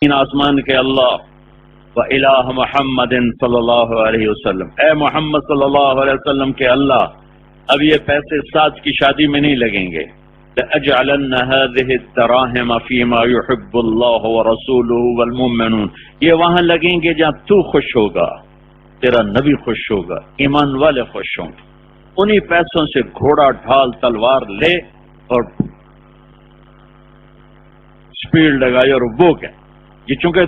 ان آسمان کے اللہ و الہ محمد صلی اللہ علیہ وسلم، اے محمد صلی اللہ علیہ وسلم کے اللہ، اب یہ پیسے سعد کی شادی میں نہیں لگیں گے. لَأَجْعَلَنَّ هَذِهِ الدَّرَاهِمَ فِي مَا يُحِبُّ اللَّهُ وَرَسُولُهُ وَالْمُؤْمِنُونَ، یہ وہاں لگیں گے جہاں تو خوش ہوگا، تیرا نبی خوش ہوگا، ایمان والے خوش ہوں گے. انہی پیسوں سے گھوڑا ڈھال تلوار لے اور سپیڈ لگائی اور وہ گئے. یہ چونکہ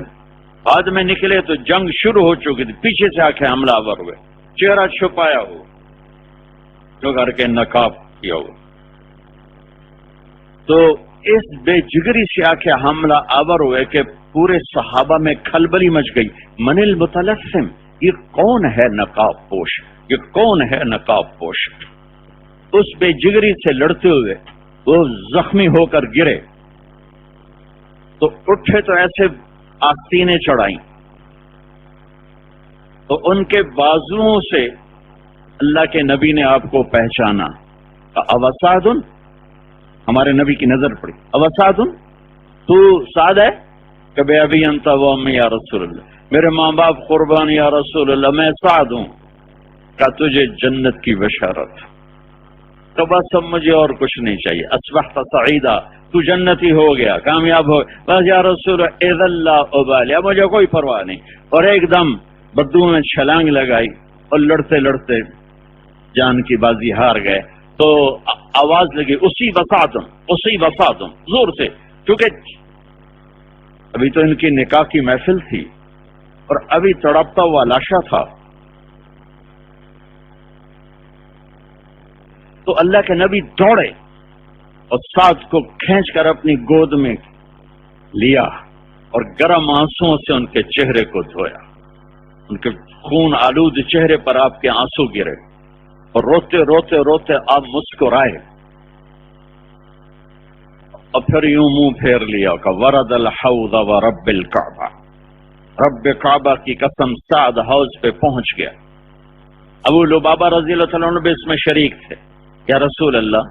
بعد میں نکلے تو جنگ شروع ہو چکی تھی، پیچھے سے آ کے حملہ آور ہوئے، چہرہ چھپایا ہو جو کر کے نقاب کیا ہو. تو اس بے جگری سے آ کے حملہ آور ہوئے کہ پورے صحابہ میں کھلبلی مچ گئی. من المتلثم، یہ کون ہے نقاب پوش، یہ کون ہے نقاب پوش. اس بے جگری سے لڑتے ہوئے وہ زخمی ہو کر گرے تو اٹھے تو ایسے آستینیں چڑھائیں تو ان کے بازوؤں سے اللہ کے نبی نے آپ کو پہچانا. اوسعد، ہمارے نبی کی نظر پڑی، اوسعد تو سعد ہے؟ کبھی ابھی انت و امی یا رسول اللہ، میرے ماں باپ قربان یا رسول اللہ، میں سعد ہوں. کہ تجھے جنت کی بشارت، تو بس اب مجھے اور کچھ نہیں چاہیے. اصبحت سعیدا، تو جنتی ہو گیا، کامیاب ہو، بس یا رسول اذا لا ابالی، اب مجھے کوئی پرواہ نہیں. اور ایک دم بدو میں چھلانگ لگائی اور لڑتے لڑتے جان کی بازی ہار گئے. تو آواز لگی اسی وسعتم زور سے، کیونکہ ابھی تو ان کی نکاح کی محفل تھی اور ابھی تڑپتا ہوا لاشا تھا. تو اللہ کے نبی دوڑے اور سعد کو کھینچ کر اپنی گود میں لیا اور گرم آنسوؤں سے ان کے چہرے کو دھویا. ان کے خون آلود چہرے پر آپ کے آنسو گرے اور روتے روتے روتے آپ مسکرائے اور پھر یوں منہ پھیر لیا کہ ورد الحوض ورب الکعبہ، رب کعبہ کی قسم سعد حوض پہ پہنچ گیا. ابو لبابہ رضی اللہ تعالیٰ عنہ بھی اس میں شریک تھے. یا رسول اللہ،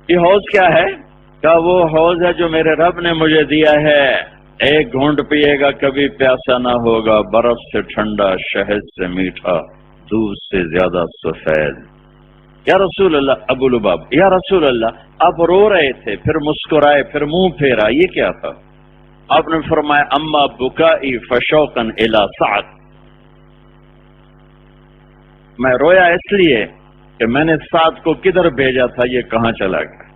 یہ حوض کیا ہے؟ کہ وہ حوض ہے جو میرے رب نے مجھے دیا ہے، ایک گھونٹ پیے گا کبھی پیاسا نہ ہوگا، برف سے ٹھنڈا، شہد سے میٹھا، دودھ سے زیادہ سفید. یا رسول اللہ، ابو لباب، یا رسول اللہ، آپ رو رہے تھے پھر مسکرائے پھر منہ پھیرا، یہ کیا تھا؟ آپ نے فرمایا اما بکائی فشوقا الی سعد، میں رویا اس لیے کہ میں نے سعد کو کدھر بھیجا تھا، یہ کہاں چلا گیا.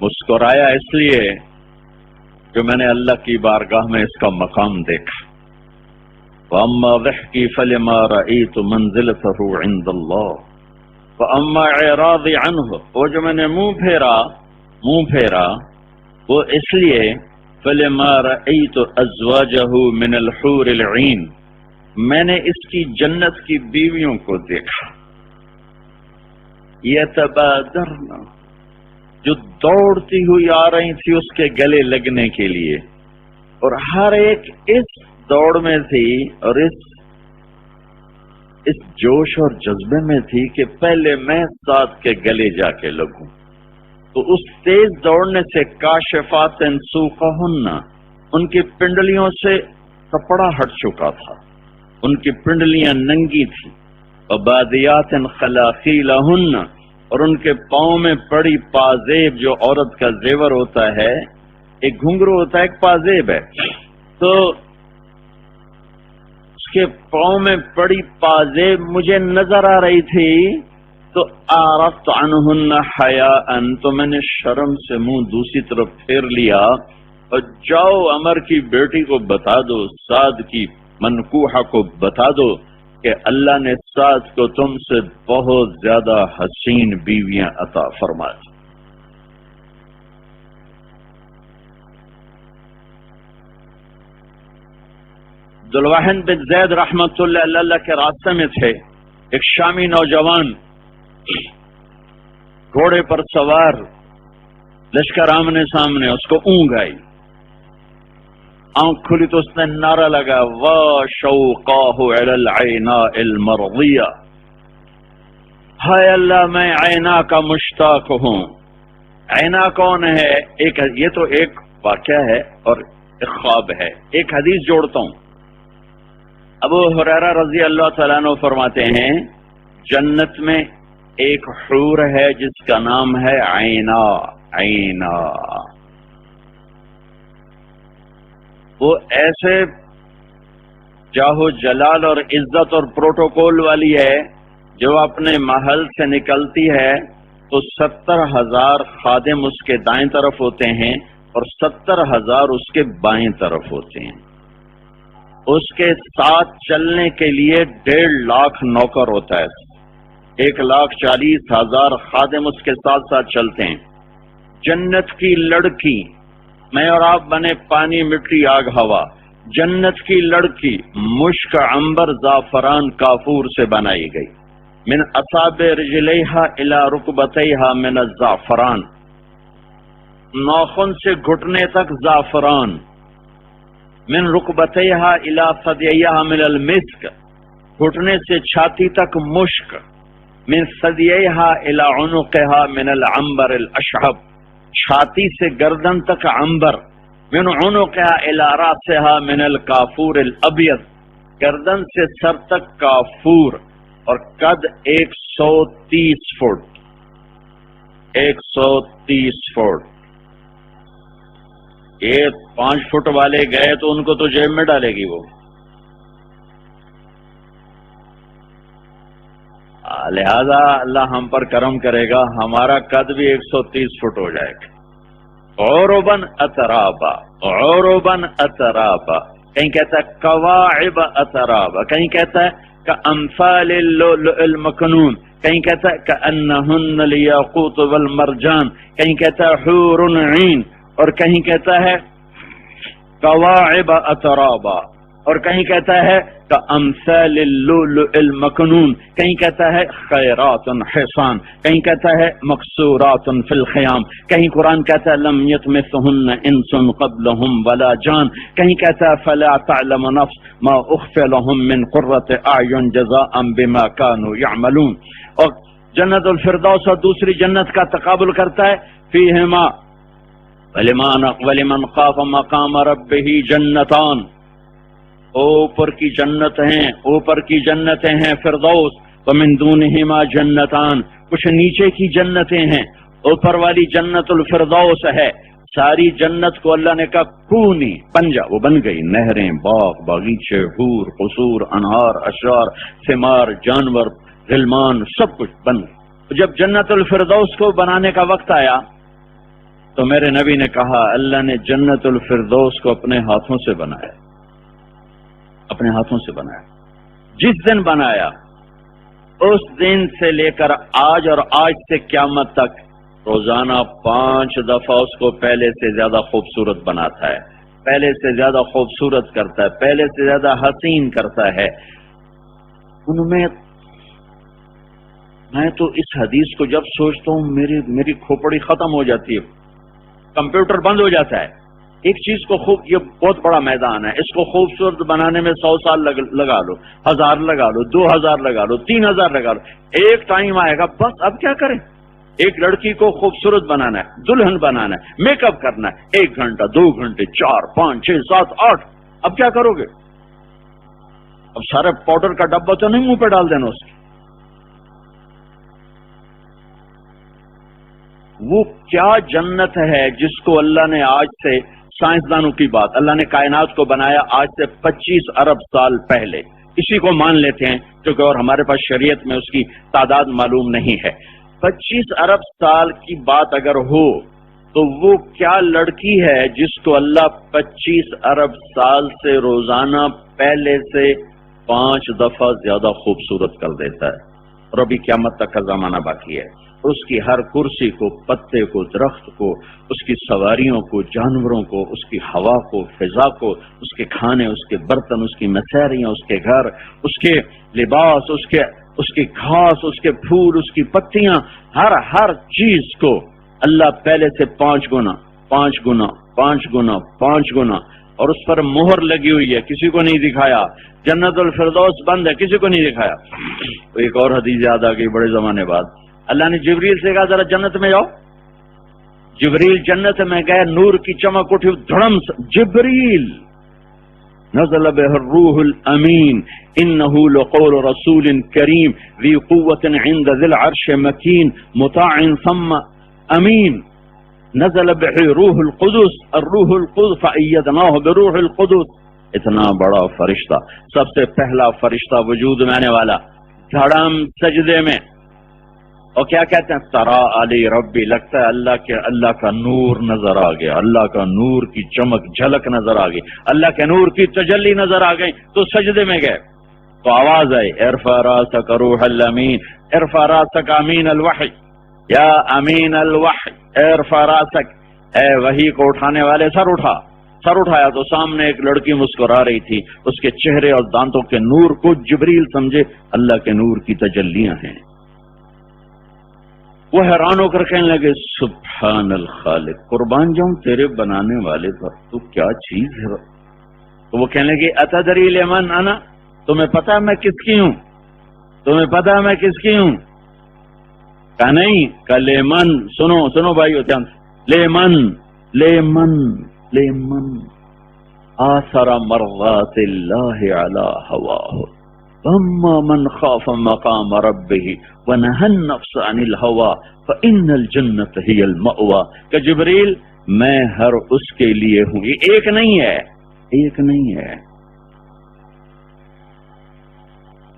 مسکرایا اس لیے کہ میں نے اللہ کی بارگاہ میں اس کا مقام دیکھا. وَأَمَّا ضِحْكِي فَلِمَا رَأَيْتُ مَنزِلَتَهُ عِندَ اللَّهِ وَأَمَّا إِعْرَاضِي عَنْهُ، وہ جو میں نے منہ پھیرا وہ اس لیے فَلِمَا رَأَيْتُ أَزْوَاجَهُ مِنَ الْحُورِ الْعِينِ، میں نے اس کی جنت کی بیویوں کو دیکھا. يَتَبَادَرْنَ، جو دوڑتی ہوئی آ رہی تھی اس کے گلے لگنے کے لیے، اور ہر ایک اس دوڑ میں تھی اور اس جوش اور جذبے میں تھی کہ پہلے میں سعد کے گلے جا کے لگوں. تو اس تیز دوڑنے سے کاشفات سوقہن، ان کی پنڈلیوں سے کپڑا ہٹ چکا تھا، ان کی پنڈلیاں ننگی تھی. وبادیات خلاخیلہن، اور ان کے پاؤں میں پڑی پازیب، جو عورت کا زیور ہوتا ہے، ایک گھنگرو ہوتا ہے ایک پازیب ہے، تو اس کے پاؤں میں پڑی پازیب مجھے نظر آ رہی تھی. تو اعرضت عنہن حیاء، تو میں نے شرم سے منہ دوسری طرف پھیر لیا. اور جاؤ عمر کی بیٹی کو بتا دو، سعد کی منکوحہ کو بتا دو کہ اللہ نے سعد کو تم سے بہت زیادہ حسین بیویاں عطا فرما دی. ذوالواحد بن زید رحمت اللہ علیہ کے راستے میں تھے. ایک شامی نوجوان گھوڑے پر سوار، لشکر آمنے سامنے، اس کو اونگ آئی، آنکھ کھلی تو اس نے نعرہ لگا وا شوقاہ علی العیناء المرضیہ، ہائے اللہ میں عینا کا مشتاق ہوں. عینا کون ہے؟ یہ تو ایک واقعہ ہے اور ایک خواب ہے. ایک حدیث جوڑتا ہوں. ابو ہریرہ رضی اللہ تعالیٰ عنہ فرماتے ہیں جنت میں ایک حور ہے جس کا نام ہے عینا. عینا وہ ایسے جاہو جلال اور عزت اور پروٹوکول والی ہے جو اپنے محل سے نکلتی ہے تو 70,000 خادم اس کے دائیں طرف ہوتے ہیں اور 70,000 اس کے بائیں طرف ہوتے ہیں. اس کے ساتھ چلنے کے لیے 1.5 لاکھ نوکر ہوتا ہے. 1,40,000 خادم اس کے ساتھ ساتھ چلتے ہیں. جنت کی لڑکی، میں اور آپ بنے پانی مٹی آگ ہوا. جنت کی لڑکی مشک عنبر زعفران کافور سے بنائی گئی. من اصابع رجلیہا الی رکبتیہا من الزعفران، ناخن سے گھٹنے تک زعفران. من رکبتیہا الی ثدییہا من المسک، گھٹنے سے چھاتی تک مشک. من ثدییہا الی عنقہا من العنبر الاشہب، چھاتی سے گردن تک عنبر. من عنقہا الی راسہا من الکافور الابیض، گردن سے سر تک کافور. اور قد 130 فٹ. 130 فٹ. یہ 5 فٹ والے گئے تو ان کو تو جیب میں ڈالے گی وہ. لہذا اللہ ہم پر کرم کرے گا، ہمارا قد بھی 130 فٹ ہو جائے گا. عرباً اترابا، عرباً اترابا، کہیں کہتا ہے کواعب اترابا، کہیں کہتا ہے کأمثال اللؤلؤ المکنون، کہیں کہتا ہے کأنہن الیاقوت والمرجان، کہیں کہتا ہے حور عین، اور کہیں کہتا ہے کواعب اترابا، اور کہیں کہتا ہے کأمثال اللؤلؤ المکنون، کہیں کہتا ہے خیرات حسان، کہیں کہتا ہے مقصورات فی الخیام، کہیں قرآن کہتا ہے لم یطمثہن انس قبلہم ولا جان، کہیں کہتا ہے فلا تعلم نفس ما اخفی لهم من قرۃ اعین جزاء بما كانوا يعملون. اور جنت الفردوس اور دوسری جنت کا تقابل کرتا ہے فیہما ولمن خاف مقام ربہ جنتان. اوپر کی جنت ہیں، اوپر کی جنتیں ہیں فردوس. ومن دونہما جنتان، کچھ نیچے کی جنتیں ہیں. اوپر والی جنت الفردوس ہے. ساری جنت کو اللہ نے کہا کونی، بن جا، وہ بن گئی. نہریں، باغ، باغیچے، حور، قصور، انہار، اشجار، ثمار، جانور، غلمان، سب کچھ بن گئی. جب جنت الفردوس کو بنانے کا وقت آیا تو میرے نبی نے کہا اللہ نے جنت الفردوس کو اپنے ہاتھوں سے بنایا، اپنے ہاتھوں سے بنایا. جس دن بنایا اس دن سے لے کر آج اور آج سے قیامت تک روزانہ 5 دفعہ اس کو پہلے سے زیادہ خوبصورت بناتا ہے، پہلے سے زیادہ خوبصورت کرتا ہے، پہلے سے زیادہ حسین کرتا ہے. ان میں تو اس حدیث کو جب سوچتا ہوں میری کھوپڑی ختم ہو جاتی ہے، کمپیوٹر بند ہو جاتا ہے. ایک چیز کو یہ بہت بڑا میدان ہے، اس کو خوبصورت بنانے میں 100 سال لگا لو، 1000 لگا لو، 2000 لگا لو، 3000 لگا لو. ایک ٹائم آئے گا بس اب کیا کریں. ایک لڑکی کو خوبصورت بنانا ہے، دلہن بنانا ہے، میک اپ کرنا ہے، 1 گھنٹہ 2 گھنٹے 4 5 6 7 8. اب کیا کرو گے؟ اب سارے پاؤڈر کا ڈبہ تو نہیں منہ پہ ڈال دینا اس کی. وہ کیا جنت ہے جس کو اللہ نے آج سے، سائنسدانوں کی بات، اللہ نے کائنات کو بنایا آج سے 25 ارب سال پہلے. اسی کو مان لیتے ہیں کیونکہ اور ہمارے پاس شریعت میں اس کی تعداد معلوم نہیں ہے. 25 ارب سال کی بات اگر ہو تو وہ کیا لڑکی ہے جس کو اللہ 25 ارب سال سے روزانہ پہلے سے 5 دفعہ زیادہ خوبصورت کر دیتا ہے. اور ابھی قیامت تک کا زمانہ باقی ہے. اس کی ہر کرسی کو، پتے کو، درخت کو، اس کی سواریوں کو، جانوروں کو، اس کی ہوا کو، فضا کو، اس کے کھانے، اس کے برتن، اس کی مسیریاں، اس کے گھر، اس کے لباس، اس کی گھاس، اس کے پھول، اس کی پتیاں، ہر چیز کو اللہ پہلے سے 5 گنا 5 گنا 5 گنا 5 گنا اور اس پر مہر لگی ہوئی ہے، کسی کو نہیں دکھایا. جنت الفردوس بند ہے، کسی کو نہیں دکھایا. ایک اور حدیث یاد آ گئی بڑے زمانے بعد. اللہ نے جبریل سے کہا ذرا جنت میں جاؤ. جبریل جنت میں گئے، نور کی چمک اٹھی، دھڑم جبریل نزل به الروح الامین انه لقول رسول کریم ذی قوت عند ذی العرش مکین مطاع ثم امین. نزل به روح القدس الروح القدس فأیدناه بروح القدس. اتنا بڑا فرشتہ، سب سے پہلا فرشتہ وجود میں آنے والا، دھڑم سجدے میں. اور کیا کہتے ہیں؟ ترا علی ربی، لگتا ہے اللہ کا نور نظر آ گیا، اللہ کا نور کی چمک جھلک نظر آ گئی، اللہ کے نور کی تجلی نظر آ گئی. تو سجدے میں گئے تو آواز آئی ارفع راسک روح الامین، ارفع راسک امین الوحی، یا امین الوحی ارفع راسک، اے وحی کو اٹھانے والے سر اٹھا. سر اٹھایا تو سامنے ایک لڑکی مسکرا رہی تھی، اس کے چہرے اور دانتوں کے نور کو جبریل سمجھے اللہ کے نور کی تجلیاں ہیں. وہ حیران ہو کر کہنے لگے سبحان الخالق، قربان جاؤں تیرے بنانے والے پر، تو کیا چیز ہے. تو وہ کہنے لگے اتدری لمن انا، تمہیں پتا میں کس کی ہوں؟ تمہیں پتا میں کس کی ہوں؟ کہا نہیں. کہ لیمن، سنو بھائیو دھیان سے، لیمن آثر مرضات اللہ علی ہواہ واما من خاف مقام ربہ ونہى النفس عن الہوى فإن الجنة هي المأوى. کہ جبریل میں ہر اس کے لیے ہوں. یہ ایک نہیں ہے.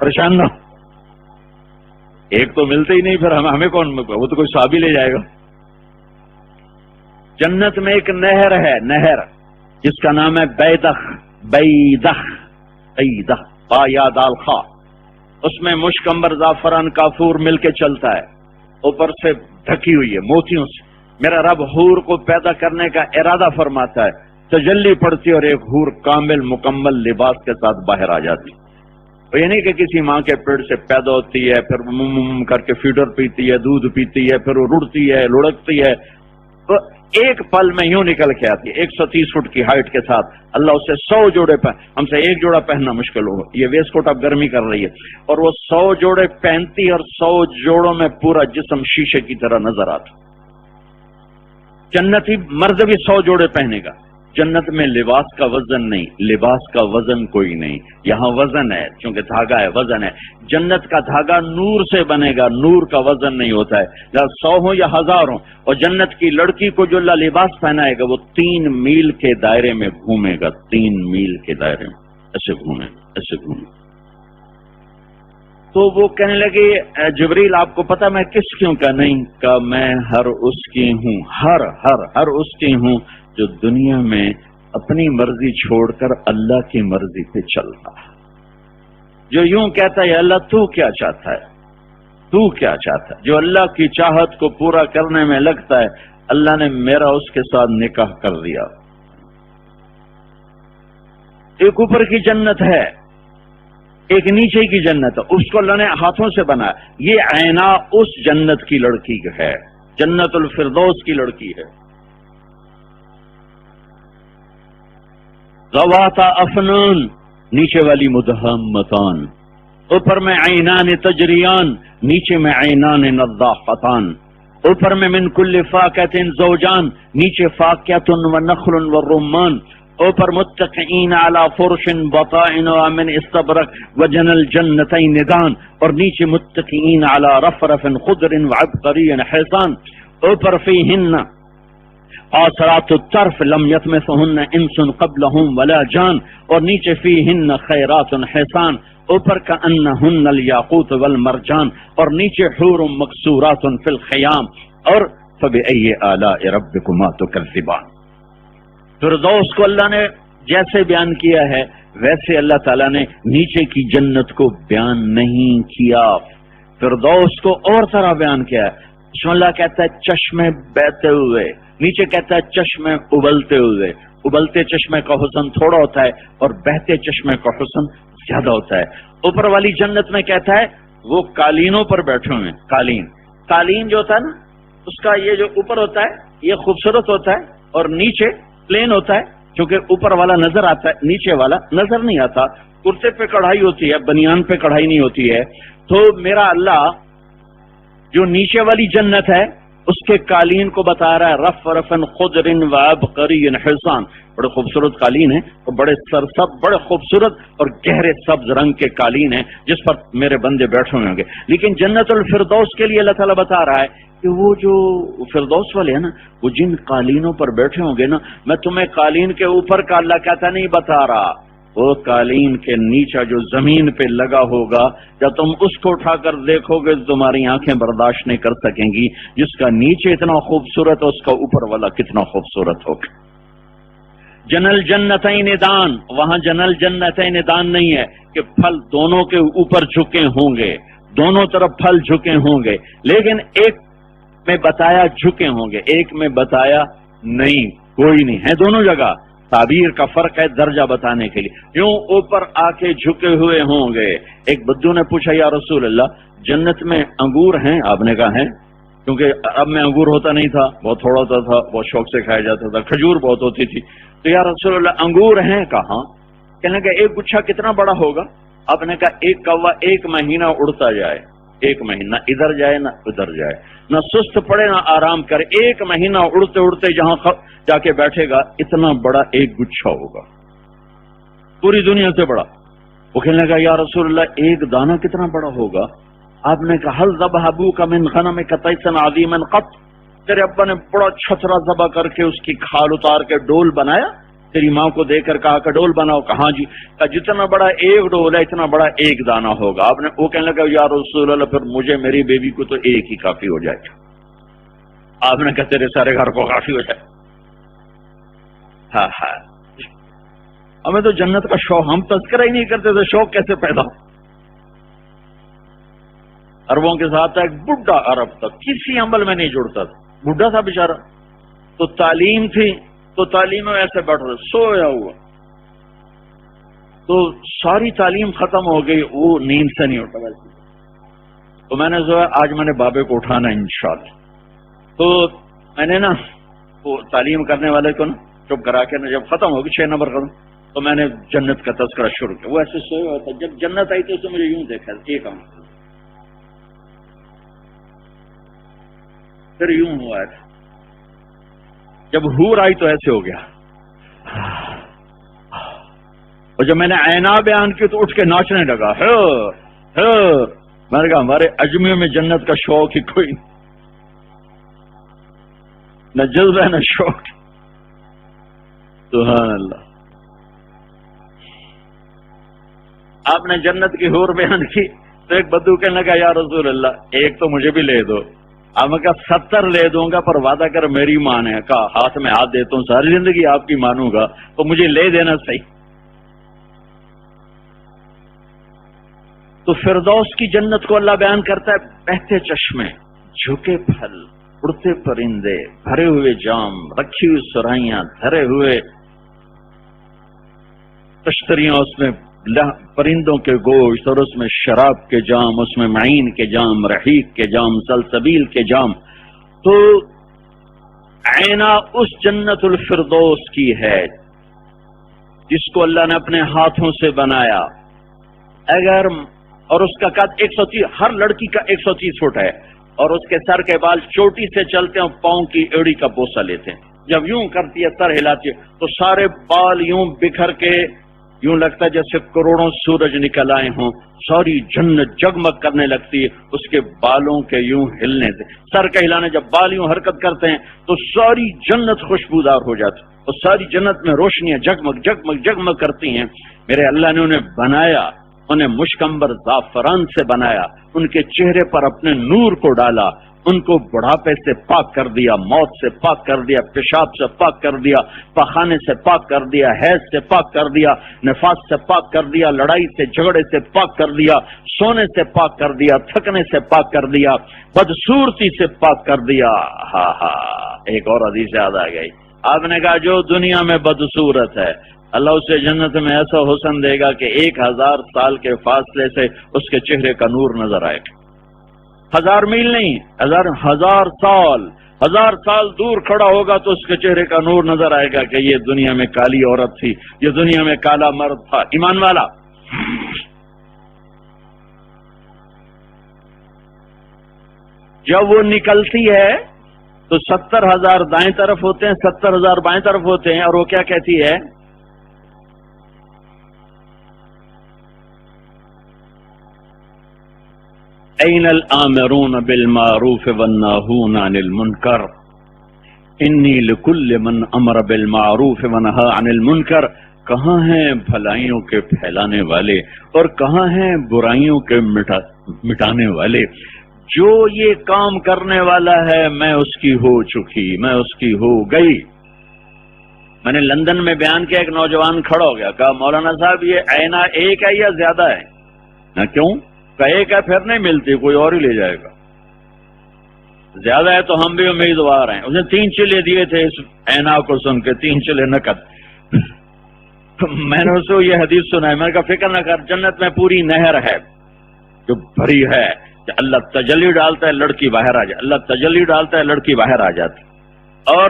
پریشان نہ، ایک تو ملتے ہی نہیں، پھر ہمیں کون، وہ تو کوئی صحابی لے جائے گا. جنت میں ایک نہر ہے، نہر جس کا نام ہے بیدخ با یا دال خا. اس میں مشکمبر زعفران کافور مل کے چلتا ہے، اوپر سے ڈھکی ہوئی ہے موتیوں سے. میرا رب حور کو پیدا کرنے کا ارادہ فرماتا ہے، تجلی پڑتی اور ایک حور کامل مکمل لباس کے ساتھ باہر آ جاتی. یہ نہیں کہ کسی ماں کے پیٹ سے پیدا ہوتی ہے، پھر کر کے فیڈر پیتی ہے، دودھ پیتی ہے، پھر وہ رڑتی ہے، لڑکتی ہے. تو ایک پل میں یوں نکل کے آتی ہے 130 فٹ کی ہائٹ کے ساتھ. اللہ اسے 100 جوڑے ہم سے ایک جوڑا پہننا مشکل ہوگا. یہ ویسٹ کوٹ اب گرمی کر رہی ہے، اور وہ 100 جوڑے پہنتی، اور 100 جوڑوں میں پورا جسم شیشے کی طرح نظر آتا. جنتی مرد بھی 100 جوڑے پہنے گا. جنت میں لباس کا وزن نہیں، لباس کا وزن کوئی نہیں. یہاں وزن ہے چونکہ دھاگا ہے، وزن ہے. جنت کا دھاگا نور سے بنے گا، نور کا وزن نہیں ہوتا ہے. 100 ہوں یا 1000 ہوں. اور جنت کی لڑکی کو جو اللہ لباس پہنائے گا وہ 3 میل کے دائرے میں گھومے گا، 3 میل کے دائرے میں ایسے گھومے. تو وہ کہنے لگے جبریل آپ کو پتا میں کس کیوں کا نہیں؟ کہ میں ہر اس کی ہوں، ہر اس کی ہوں جو دنیا میں اپنی مرضی چھوڑ کر اللہ کی مرضی پہ چل رہا، جو یوں کہتا ہے اللہ تو کیا چاہتا ہے، تو کیا چاہتا ہے، جو اللہ کی چاہت کو پورا کرنے میں لگتا ہے. اللہ نے میرا اس کے ساتھ نکاح کر دیا. ایک اوپر کی جنت ہے، ایک نیچے کی جنت ہے، اس کو اللہ نے ہاتھوں سے بنایا. یہ عینا اس جنت کی لڑکی ہے، جنت الفردوس کی لڑکی ہے. ذواتا افنان، نیچے والی مدہمتان، اوپر میں عینان تجریان، نیچے میں عینان نضاختان. اوپر میں من کل فاکہۃ زوجان، نیچے فاکہۃ ونخل والرمان. اوپر متقئین علی فرش بطائن من استبرق وجن الجنتین دان، اور نیچے متقئین علی رفرف خضر وعبقری حسان. اوپر فیہن قاصرات الطرف لم یطمثہن انس قبلہم ولا جان، اور نیچے فیہن خیرات حسان. اوپر کأنہن الیاقوت والمرجان، اور نیچے حور مقصورات فی الخیام. اور فبأی آلاء ربکما تکذبان. فردوس کو اللہ نے جیسے بیان کیا ہے ویسے اللہ تعالیٰ نے نیچے کی جنت کو بیان نہیں کیا، فردوس کو اور طرح بیان کیا ہے. اس میں اللہ کہتا ہے چشمے بہتے ہوئے، نیچے کہتا ہے چشمے ابلتے ہوئے. ابلتے چشمے کا حسن تھوڑا ہوتا ہے اور بہتے چشمے کا حسن زیادہ ہوتا ہے. اوپر والی جنت میں کہتا ہے وہ قالینوں پر بیٹھے ہوئے. قالین جو ہوتا ہے نا، اس کا یہ جو اوپر ہوتا ہے یہ خوبصورت ہوتا ہے، اور نیچے پلین ہوتا ہے. چونکہ اوپر والا نظر آتا ہے، نیچے والا نظر نہیں آتا. کرتے پہ کڑھائی ہوتی ہے، بنیان پہ کڑھائی نہیں ہوتی ہے. تو میرا اللہ جو نیچے والی جنت ہے اس کے قالین کو بتا رہا ہے، رف رفن خضر و عبقری حسان، بڑے خوبصورت قالین ہیں اور بڑے سرسب، بڑے خوبصورت اور گہرے سبز رنگ کے قالین ہیں جس پر میرے بندے بیٹھے ہوئے ہوں گے. لیکن جنت الفردوس کے لیے اللہ تعالیٰ بتا رہا ہے کہ وہ جو فردوس والے ہیں نا، وہ جن قالینوں پر بیٹھے ہوں گے نا، میں تمہیں قالین کے اوپر کا اللہ کہتا نہیں بتا رہا، وہ قالین کے نیچے جو زمین پہ لگا ہوگا، جب تم اس کو اٹھا کر دیکھو گے تو تمہاری آنکھیں برداشت نہیں کر سکیں گی. جس کا نیچے اتنا خوبصورت ہے اس کا اوپر والا کتنا خوبصورت ہوگا. جنل جنتین دان، وہاں جنل جنتین دان نہیں ہے کہ پھل دونوں کے اوپر جھکے ہوں گے، دونوں طرف پھل جھکے ہوں گے، لیکن ایک میں بتایا جھکے ہوں گے، ایک میں بتایا نہیں، کوئی نہیں ہے. دونوں جگہ تعبیر کا فرق ہے درجہ بتانے کے لیے. یوں اوپر آ کے جھکے ہوئے ہوں گے. ایک بدو نے پوچھا یا رسول اللہ جنت میں انگور ہیں؟ آپ نے کہا ہیں، کیونکہ اب میں انگور ہوتا نہیں تھا، بہت تھوڑا ہوتا تھا، بہت شوق سے کھایا جاتا تھا، کھجور بہت ہوتی تھی. تو یا رسول اللہ انگور ہیں؟ کہاں. کہنے کا ایک گچھا کتنا بڑا ہوگا؟ آپ نے کہا ایک کوا 1 مہینہ اڑتا جائے، 1 مہینہ ادھر جائے نہ ادھر جائے، نہ سست پڑے نہ آرام کرے، 1 مہینہ اڑتے اڑتے جہاں جا کے بیٹھے گا اتنا بڑا ایک گچھا ہوگا، پوری دنیا سے بڑا. وہ کہنے لگا یا رسول اللہ ایک دانہ کتنا بڑا ہوگا؟ آپ نے کہا حل ذبح ابوک من غنمک قیسا عظیما قط، تیرے ابا نے بڑا چھترا ذبح کر کے اس کی کھال اتار کے ڈول بنایا؟ تیری ماں کو دے کر کہا کہ ڈول بناؤ. کہاں جی. کہا جتنا بڑا ایک ڈول ہے اتنا بڑا ایک دانہ ہوگا. آپ نے وہ کہنے لگا یا رسول اللہ پھر مجھے میری بیوی کو تو ایک ہی کافی ہو جائے گا. آپ نے کہا تیرے سارے گھر کو کافی ہو جائے. ہاں ہاں، ہمیں تو جنت کا شوق، ہم تذکرہ ہی نہیں کرتے تھے، شوق کیسے پیدا ہو. عربوں کے ساتھ تھا ایک بڈھا، عرب تھا، کسی عمل میں نہیں جڑتا تھا، بڈھا تھا بیچارہ. تو تعلیم تھی تو تعلیم میں ایسے بیٹھ رہا سویا ہوا، تو ساری تعلیم ختم ہو گئی، وہ نیند سے نہیں اٹھا. تو میں نے سوچا آج میں نے بابے کو اٹھانا انشاءاللہ. تو میں نے نا وہ تعلیم کرنے والے کو نا چپ کرا کے نا جب ختم ہوگی 6 نمبر ختم، تو میں نے جنت کا تذکرہ شروع کیا. وہ ایسے سویا ہوا تھا، جب جنت آئی تو اس نے مجھے یوں دیکھا، ایک آنکھ پھر یوں ہوا تھا، جب حور آئی تو ایسے ہو گیا. اور جب میں نے عینا بیان کی تو اٹھ کے ناچنے لگا. میں نے کہا ہمارے اجمیوں میں جنت کا شوق ہی کوئی نہیں، نہ جذبہ نہ شوق. سبحان اللہ. آپ نے جنت کی حور بیان کی تو ایک بدو کہنے لگا یا رسول اللہ ایک تو مجھے بھی لے دو. آپ نے کہا 70 لے دوں گا پر وعدہ کر میری مان ہے. کہا ہاتھ میں ہاتھ دیتا ہوں، ساری زندگی آپ کی مانوں گا، تو مجھے لے دینا صحیح. تو فردوس کی جنت کو اللہ بیان کرتا ہے، بہتے چشمے، جھکے پھل، اڑتے پرندے، بھرے ہوئے جام، رکھی ہوئی سرائیاں، دھرے ہوئے تشتریاں، اس میں پرندوں کے گوشت، اور اس میں شراب کے جام، اس میں معین کے جام، رحیق کے جام، سلسبیل کے جام. تو عینا اس جنت الفردوس کی ہے جس کو اللہ نے اپنے ہاتھوں سے بنایا. اگر اور اس کا قد 130، ہر لڑکی کا 130 فٹ ہے، اور اس کے سر کے بال چوٹی سے چلتے ہیں، پاؤں کی ایڑی کا بوسہ لیتے ہیں. جب یوں کرتی ہے سر ہلاتی ہے تو سارے بال یوں بکھر کے یوں لگتا ہے جیسے کروڑوں سورج نکل آئے ہوں. ساری جنت جگمگ کرنے لگتی ہے اس کے بالوں کے یوں ہلنے سے. سر کا ہلانے، جب بال یوں حرکت کرتے ہیں تو ساری جنت خوشبودار ہو جاتی، اور ساری جنت میں روشنیاں جگمگ جگمگ جگمگ کرتی ہیں. میرے اللہ نے انہیں بنایا، انہیں مشکمبر زعفران سے بنایا، ان کے چہرے پر اپنے نور کو ڈالا، ان کو بڑھاپے سے پاک کر دیا، موت سے پاک کر دیا، پیشاب سے پاک کر دیا، پاخانے سے پاک کر دیا، حیض سے پاک کر دیا، نفاس سے پاک کر دیا، لڑائی سے جھگڑے سے پاک کر دیا، سونے سے پاک کر دیا، تھکنے سے پاک کر دیا، بدصورتی سے پاک کر دیا. ہاں ہاں، ایک اور حدیث یاد آ گئی. آپ نے کہا جو دنیا میں بدصورت ہے اللہ اسے جنت میں ایسا حسن دے گا کہ 1000 سال کے فاصلے سے اس کے چہرے کا نور نظر آئے گا. 1000 میل نہیں، ہزار سال دور کھڑا ہوگا تو اس کے چہرے کا نور نظر آئے گا کہ یہ دنیا میں کالی عورت تھی، یہ دنیا میں کالا مرد تھا۔ ایمان والا، جب وہ نکلتی ہے تو 70,000 دائیں طرف ہوتے ہیں، 70,000 بائیں طرف ہوتے ہیں، اور وہ کیا کہتی ہے؟ این الآمرون بالمعروف والناہون عن المنکر انی لکل من امر بالمعروف ونہا عن المنکر۔ کہاں ہیں بھلائیوں کے پھیلانے والے اور کہاں ہیں برائیوں کے مٹانے والے؟ جو یہ کام کرنے والا ہے میں اس کی ہو چکی، میں اس کی ہو گئی۔ میں نے لندن میں بیان کیا، ایک نوجوان کھڑا ہو گیا، کہا مولانا صاحب یہ آئینہ ایک ہے یا زیادہ ہے؟ نہ کیوں؟ کہ ایک ہے پھر نہیں ملتی، کوئی اور ہی لے جائے گا۔ زیادہ ہے تو ہم بھی امیدوار ہیں۔ اس نے 3 چلے دیے تھے اس آئینہ کو سن کے، 3 چلے نقد۔ میں نے اس کو یہ حدیث سنا ہے، میں نے کہا فکر نہ کر، جنت میں پوری نہر ہے جو بھری ہے کہ اللہ تجلی ڈالتا ہے لڑکی باہر آ جائے، اللہ تجلی ڈالتا ہے لڑکی باہر آ جاتی، اور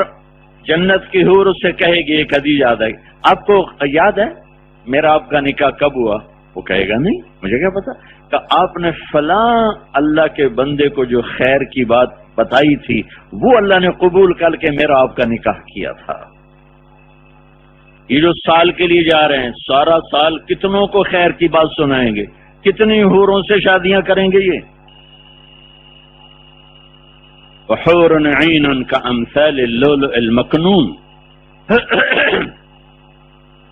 جنت کی حور اس سے کہے گی، ایک حدیث یاد ہے، آپ کو یاد ہے میرا آپ کا نکاح کب ہوا؟ وہ کہے گا نہیں، مجھے کیا پتا، کہ آپ نے فلاں اللہ کے بندے کو جو خیر کی بات بتائی تھی وہ اللہ نے قبول کر کے میرا آپ کا نکاح کیا تھا۔ یہ جو سال کے لیے جا رہے ہیں، سارا سال کتنوں کو خیر کی بات سنائیں گے، کتنی حوروں سے شادیاں کریں گے یہ۔ وحور عین کامثال اللؤلؤ المکنون۔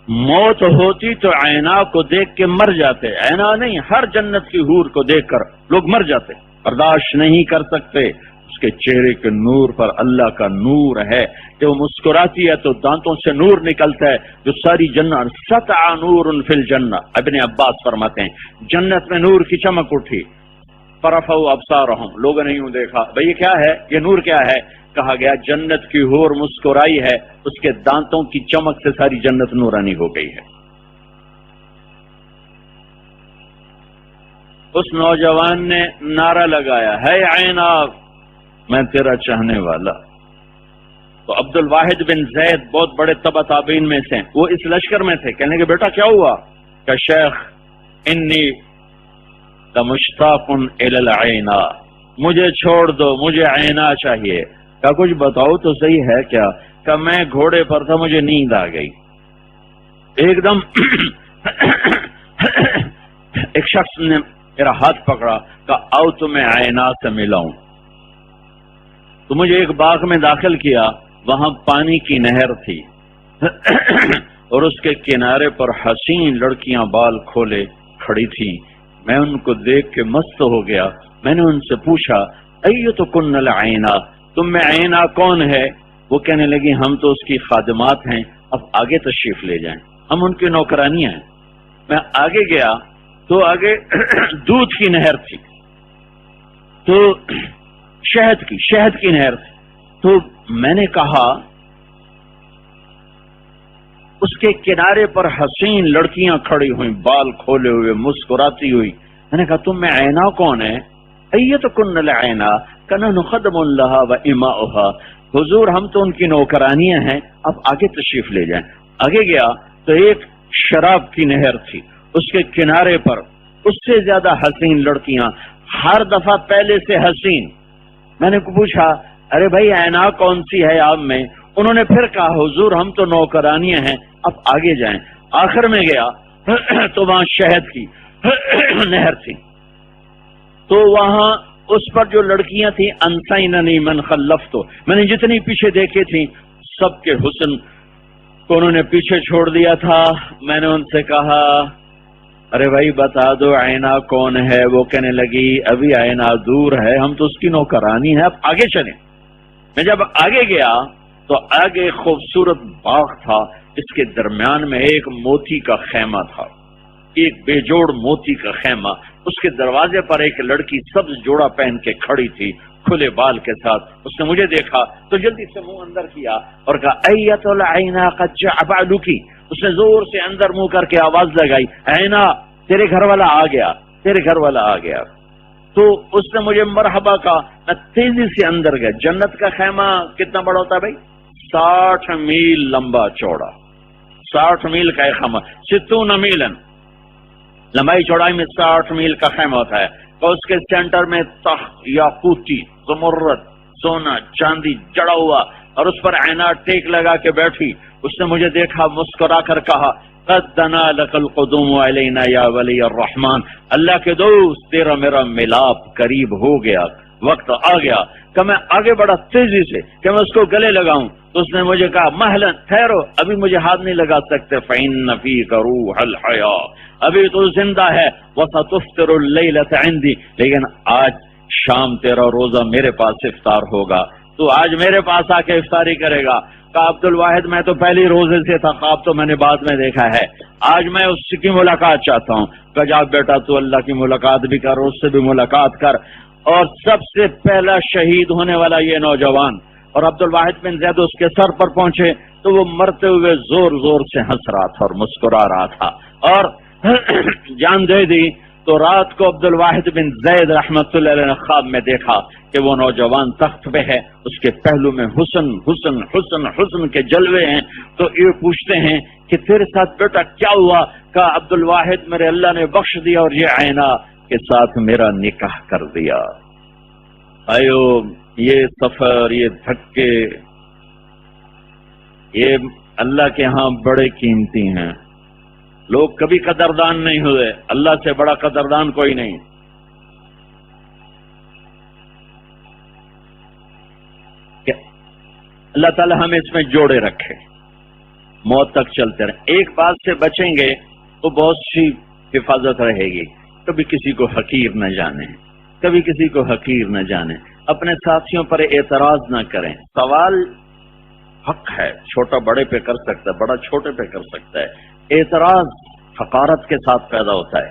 موت ہوتی تو عینا کو دیکھ کے مر جاتے، عینا نہیں، ہر جنت کی حور کو دیکھ کر لوگ مر جاتے، برداشت نہیں کر سکتے۔ اس کے چہرے کے نور پر اللہ کا نور ہے کہ وہ مسکراتی ہے تو دانتوں سے نور نکلتا ہے، جو ساری جنت سطع نور فی الجنہ۔ ابن عباس فرماتے ہیں جنت میں نور کی چمک اٹھی، فرفعوا ابصارهم، لوگوں نے یوں دیکھا، بھئی یہ کیا ہے، یہ نور کیا ہے؟ کہا گیا جنت کی حور مسکرائی ہے، اس کے دانتوں کی چمک سے ساری جنت نورانی ہو گئی ہے۔ اس نوجوان نے نعرہ لگایا، ہے عینا میں تیرا چاہنے والا۔ تو عبد الواحد بن زید بہت بڑے تبع تابعین میں سے، وہ اس لشکر میں تھے، کہنے کہ بیٹا کیا ہوا؟ کہ شیخ انی لمشتاق الی العینا، مجھے چھوڑ دو، مجھے عینا چاہیے۔ کہا کچھ بتاؤ تو صحیح ہے کیا؟ کہ میں گھوڑے پر تھا، مجھے نیند آ گئی، ایک دم ایک شخص نے میرا ہاتھ پکڑا، کہا آؤ تمہیں عینا سے ملاؤں۔ تو مجھے ایک باغ میں داخل کیا، وہاں پانی کی نہر تھی اور اس کے کنارے پر حسین لڑکیاں بال کھولے کھڑی تھیں۔ میں ان کو دیکھ کے مست ہو گیا۔ میں نے ان سے پوچھا ایتکن العینا، تم میں عینا کون ہے؟ وہ کہنے لگی ہم تو اس کی خادمات ہیں، اب آگے تشریف لے جائیں، ہم ان کی نوکرانیاں ہیں۔ میں آگے گیا تو آگے دودھ کی نہر تھی، تو شہد کی نہر تھی۔ تو میں نے کہا اس کے کنارے پر حسین لڑکیاں کھڑی ہوئی، بال کھولے ہوئے، مسکراتی ہوئی۔ میں نے کہا تم میں عینا کون ہے؟ ایتکن العینا کنحن خدم لها واماؤها، حضور ہم تو ان کی نوکرانیاں ہیں، اب آگے تشریف لے جائیں۔ آگے گیا تو ایک شراب کی نہر تھی، اس کے کنارے پر اس سے زیادہ حسین لڑکیاں، ہر دفعہ پہلے سے حسین۔ میں نے پوچھا ارے بھائی عینا کون سی ہے آپ میں؟ انہوں نے پھر کہا حضور ہم تو نوکرانیاں ہیں، اب آگے جائیں۔ آخر میں گیا تو وہاں شہد کی نہر تھی، تو وہاں اس پر جو لڑکیاں تھیں انسیننی من خلفتو، میں نے جتنی پیچھے دیکھی تھیں سب کے حسن کو انہوں نے پیچھے چھوڑ دیا تھا۔ میں نے ان سے کہا ارے بھائی بتا دو عینا کون ہے؟ وہ کہنے لگی ابھی عینا دور ہے، ہم تو اس کی نوکرانی ہے، اب آگے چلیں۔ میں جب آگے گیا تو آگے خوبصورت باغ تھا، اس کے درمیان میں ایک موتی کا خیمہ تھا، ایک بے جوڑ موتی کا خیمہ۔ اس کے دروازے پر ایک لڑکی سبز جوڑا پہن کے کھڑی تھی، کھلے بال کے ساتھ۔ اس نے مجھے دیکھا تو جلدی سے منہ اندر کیا اور کہا ایت العینا قد جاء بعلکی۔ اس نے زور سے اندر منہ کر کے آواز لگائی عینا تیرے گھر والا آ گیا، تیرے گھر والا آ گیا۔ تو اس نے مجھے مرحبا کہا، میں تیزی سے اندر گیا. جنت کا خیمہ کتنا بڑا ہوتا ہے بھائی؟ 60 میل لمبا چوڑا، 60 میل کا ایک خیمہ، 60 میل لمبائی چوڑائی میں 60 میل کا خیمہ ہوتا ہے. تو اس کے سینٹر میں تخت یاقوتی، زمرد، سونا، چاندی جڑا ہوا، اور اس پر عینات ٹیک لگا کے بیٹھی. اس نے مجھے دیکھا، مسکرا کر کہا قد دنا لک القدوم علینا یا ولی الرحمن، اللہ کے دوست تیرا میرا ملاپ قریب ہو گیا، وقت آ گیا کہ میں آگے بڑھا تیزی سے کہ میں اس کو گلے لگاؤں. تو اس نے مجھے کہا مہلا، ٹھہرو، ابھی مجھے ہاتھ نہیں لگا سکتے. فإن فیک روح الحیاء، ابھی تو زندہ ہے. وستفطر اللیلۃ عندی، لیکن آج شام تیرا روزہ میرے پاس افطار ہوگا، تو آج میرے پاس آ کے افطاری کرے گا. کہا عبد الواحد میں تو پہلی روزے سے تھا، خواب تو میں نے بعد میں دیکھا ہے، آج میں اس کی ملاقات چاہتا ہوں. کہا جا بیٹا تو اللہ کی ملاقات بھی کر، اس سے بھی ملاقات کر. اور سب سے پہلا شہید ہونے والا یہ نوجوان، اور عبد الواحد بن زید اس کے سر پر پہنچے تو وہ مرتے ہوئے زور زور سے ہنس رہا تھا اور مسکرا رہا تھا اور جان دے دی. تو رات کو عبد الواحد بن زید رحمت اللہ علیہ نے خواب میں دیکھا کہ وہ نوجوان تخت پہ ہے، اس کے پہلو میں حسن حسن حسن حسن کے جلوے ہیں. تو یہ پوچھتے ہیں کہ تیرے ساتھ بیٹا کیا ہوا؟ کہا عبد الواحد میرے اللہ نے بخش دیا اور یہ عینا کے ساتھ میرا نکاح کر دیا. آئیو یہ سفر، یہ دھکے، یہ اللہ کے ہاں بڑے قیمتی ہیں. لوگ کبھی قدردان نہیں ہوئے، اللہ سے بڑا قدردان کوئی نہیں. اللہ تعالی ہمیں اس میں جوڑے رکھے، موت تک چلتے رہے. ایک بات سے بچیں گے تو بہت سی حفاظت رہے گی. کبھی کسی کو حقیر نہ جانیں، کبھی کسی کو حقیر نہ جانیں، اپنے ساتھیوں پر اعتراض نہ کریں. سوال حق ہے، چھوٹا بڑے پہ کر سکتا ہے، بڑا چھوٹے پہ کر سکتا ہے. اعتراض حقارت کے ساتھ پیدا ہوتا ہے،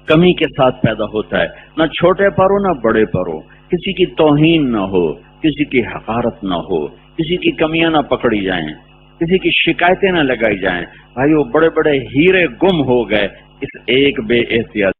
کمی کے ساتھ پیدا ہوتا ہے. نہ چھوٹے پر ہو نہ بڑے پر ہو، کسی کی توہین نہ ہو، کسی کی حقارت نہ ہو، کسی کی کمیاں نہ پکڑی جائیں، کسی کی شکایتیں نہ لگائی جائیں. بھائی وہ بڑے بڑے ہیرے گم ہو گئے اس ایک بے احتیاطی